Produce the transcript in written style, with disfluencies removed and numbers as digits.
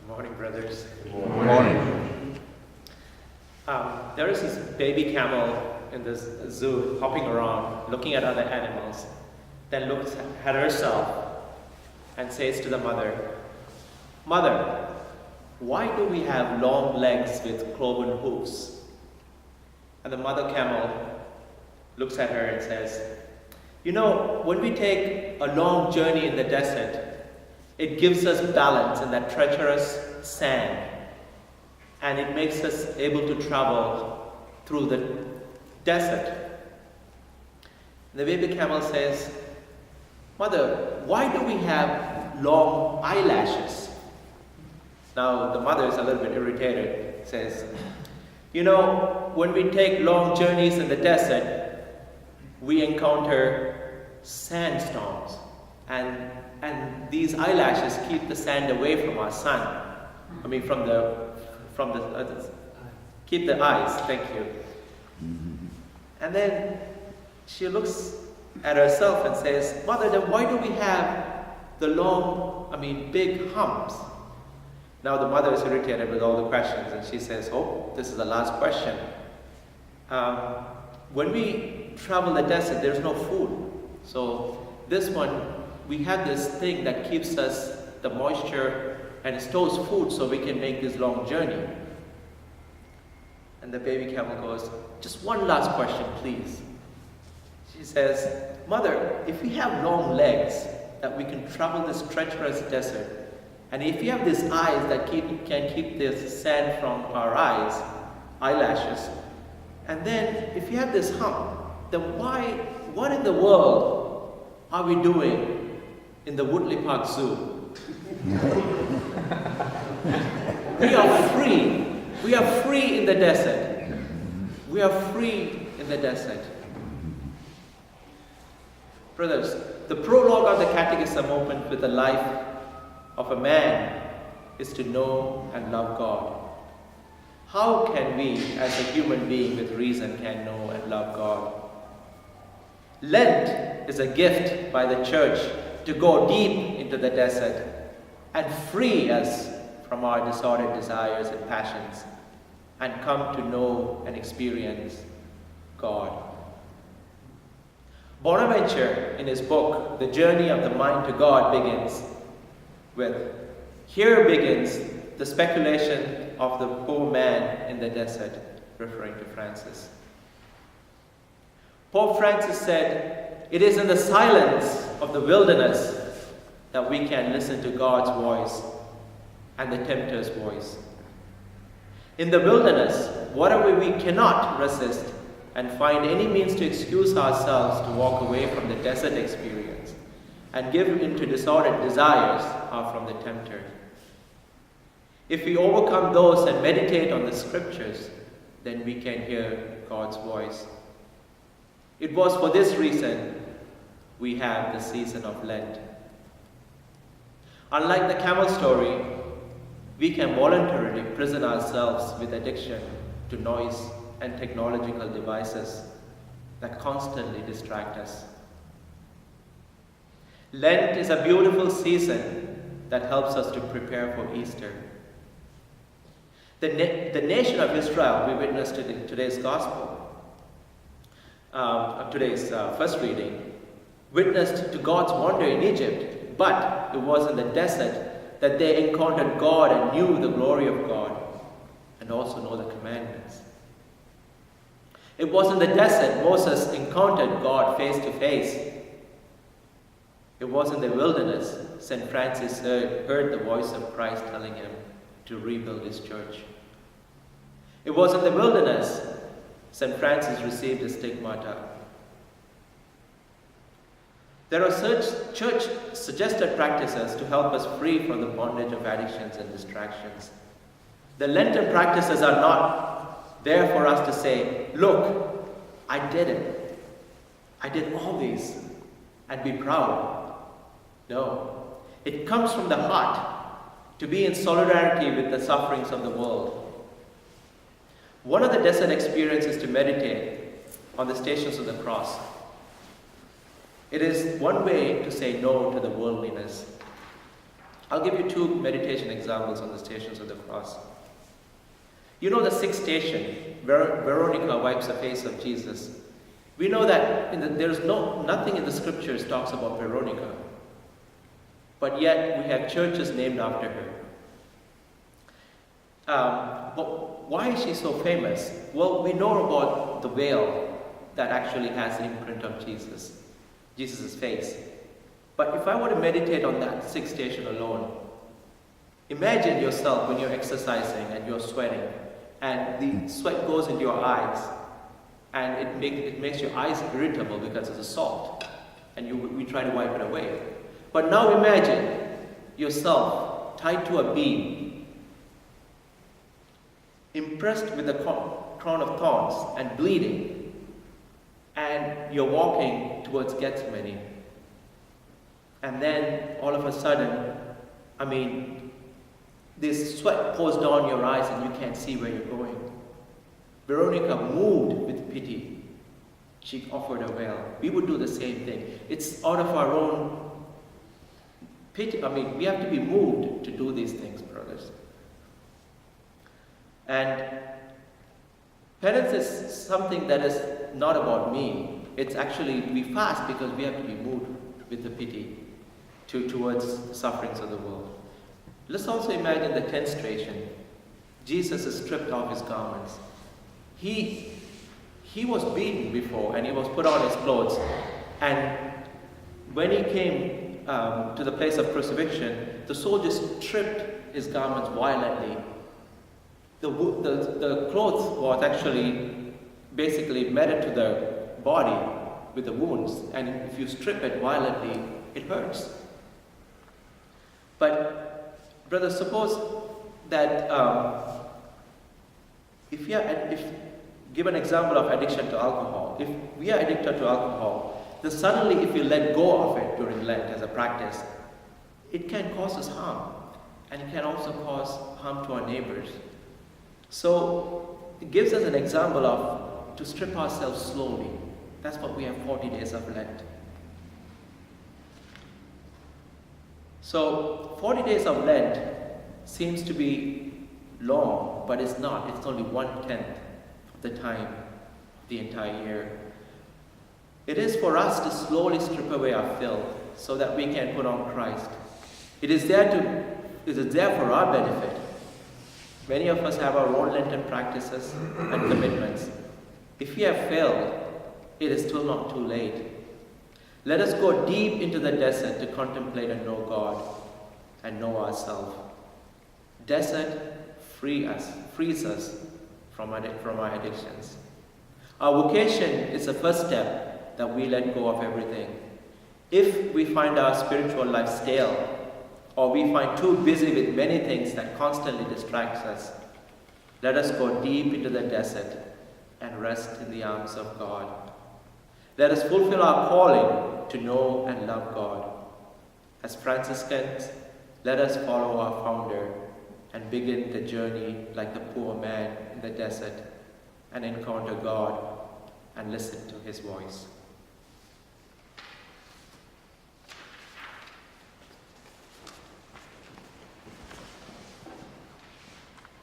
Good morning, brothers. Good morning. There is this baby camel in this zoo hopping around, looking at other animals, then looks at herself and says to the mother, "Mother, why do we have long legs with cloven hoofs?" And the mother camel looks at her and says, "You know, when we take a long journey in the desert, it gives us balance in that treacherous sand, and it makes us able to travel through the desert." The baby camel says, "Mother, why do we have long eyelashes?" Now the mother is a little bit irritated, says, "You know, when we take long journeys in the desert, we encounter sandstorms, and these eyelashes keep the sand away from our sun. Keep the eyes, thank you." And then she looks at herself and says, "Mother, then why do we have the big humps?" Now the mother is irritated with all the questions, and she says, "Oh, this is the last question. When we travel the desert, there's no food. So this one, we have this thing that keeps us the moisture and stores food so we can make this long journey." And the baby camel goes, "Just one last question, please." She says, "Mother, if we have long legs that we can travel this treacherous desert, and if we have these eyes that can keep this sand from our eyelashes, and then if you have this hump, then what in the world are we doing in the Woodley Park Zoo?" We are free. We are free in the desert. We are free in the desert. Brothers, the prologue of the Catechism opened with the life of a man is to know and love God. How can we, as a human being with reason, can know and love God? Lent is a gift by the church to go deep into the desert and free us from our disordered desires and passions and come to know and experience God. Bonaventure, in his book, The Journey of the Mind to God, begins with, "Here begins the speculation of the poor man in the desert," referring to Francis. Pope Francis said, "It is in the silence of the wilderness that we can listen to God's voice and the tempter's voice. In the wilderness, whatever we cannot resist and find any means to excuse ourselves to walk away from the desert experience and give into disordered desires are from the tempter. If we overcome those and meditate on the scriptures, then we can hear God's voice. It was for this reason we have the season of Lent." Unlike the camel story, we can voluntarily prison ourselves with addiction to noise and technological devices that constantly distract us. Lent is a beautiful season that helps us to prepare for Easter. The nation of Israel, we witnessed in today's gospel, today's first reading, witnessed to God's wonder in Egypt, but it was in the desert that they encountered God and knew the glory of God and also know the commandments. It was in the desert Moses encountered God face to face. It was in the wilderness St. Francis heard the voice of Christ telling him to rebuild his church. It was in the wilderness St. Francis received his stigmata. There are such church-suggested practices to help us free from the bondage of addictions and distractions. The Lenten practices are not there for us to say, "Look, I did it. I did all these," and be proud. No, it comes from the heart to be in solidarity with the sufferings of the world. One of the desert experiences to meditate on the Stations of the Cross. It is one way to say no to the worldliness. I'll give you two meditation examples on the Stations of the Cross. You know the sixth station, Veronica wipes the face of Jesus. We know that there's nothing in the scriptures talks about Veronica, but yet we have churches named after her. But why is she so famous? Well, we know about the veil that actually has the imprint of Jesus' face. But if I were to meditate on that sixth station alone, imagine yourself when you're exercising and you're sweating, and the sweat goes into your eyes, and it makes your eyes irritable because of the salt, and we try to wipe it away. But now imagine yourself tied to a beam, impressed with the crown of thorns and bleeding, and you're walking towards Gethsemane. And then all of a sudden, this sweat pours down your eyes and you can't see where you're going. Veronica, moved with pity, she offered a veil. We would do the same thing. It's out of our own pity. We have to be moved to do these things, brothers. And penance is something that is not about me. It's actually, we fast because we have to be moved with the pity towards the sufferings of the world. Let's also imagine the 10th station. Jesus is stripped off his garments. He was beaten before and he was put on his clothes. And when he came to the place of crucifixion, the soldiers stripped his garments violently. The clothes was actually basically matted to the body with the wounds. And if you strip it violently, it hurts. But, brothers, suppose that if give an example of addiction to alcohol. If we are addicted to alcohol, then suddenly if we let go of it during Lent as a practice, it can cause us harm. And it can also cause harm to our neighbors. So, it gives us an example of to strip ourselves slowly. That's what we have 40 days of Lent. So, 40 days of Lent seems to be long, but it's not. It's only 1/10 of the time of the entire year. It is for us to slowly strip away our filth so that we can put on Christ. It is there for our benefit. Many of us have our own Lenten practices and commitments. If we have failed, it is still not too late. Let us go deep into the desert to contemplate and know God and know ourselves. Desert frees us from our addictions. Our vocation is the first step that we let go of everything. If we find our spiritual life stale, or we find too busy with many things that constantly distracts us, let us go deep into the desert and rest in the arms of God. Let us fulfill our calling to know and love God. As Franciscans, let us follow our founder and begin the journey like the poor man in the desert and encounter God and listen to his voice.